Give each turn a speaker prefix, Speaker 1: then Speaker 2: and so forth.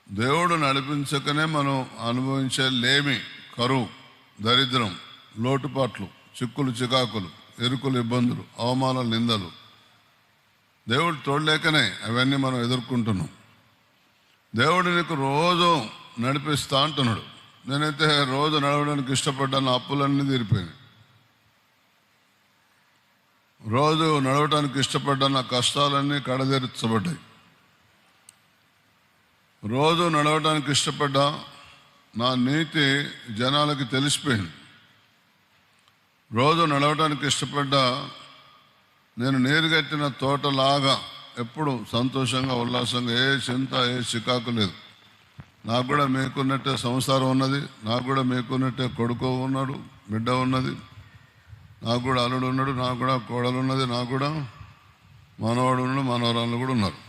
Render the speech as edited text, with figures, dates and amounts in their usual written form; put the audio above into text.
Speaker 1: దేవుడు నడిపించకనే మనం అనుభవించే లేమి, కరువు, దరిద్రం, లోటుపాట్లు, చిక్కులు, చికాకులు, ఎరుకులు, ఇబ్బందులు, అవమానాలు, నిందలు దేవుడు తోడలేకనే అవన్నీ మనం ఎదుర్కొంటున్నాం. దేవుడు నీకు రోజు నడిపిస్తా అంటున్నాడు. నేనైతే రోజు నడవడానికి ఇష్టపడ్డాను, అప్పులన్నీ తీరిపోయినాయి. రోజు నడవడానికి ఇష్టపడ్డా, నా కష్టాలన్నీ కడతీర్చబడ్డాయి. రోజు నడవడానికి ఇష్టపడ్డా, నా నీతి జనాలకి తెలిసిపోయింది. రోజు నడవడానికి ఇష్టపడ్డా, నేను నీరుగట్టిన తోటలాగా ఎప్పుడు సంతోషంగా, ఉల్లాసంగా, ఏ చింత, ఏ చికాకు లేదు. నాకు కూడా మీకున్నట్టే సంసారం ఉన్నది, నాకు కూడా మీకున్నట్టే కొడుకు ఉన్నాడు, బిడ్డ ఉన్నది, నాకు కూడా అల్లుడు ఉన్నాడు, నాకు కూడా కోడలు ఉన్నది, నాకు కూడా మనవాడు ఉన్నాడు, మనవరాళ్ళు కూడా ఉన్నారు.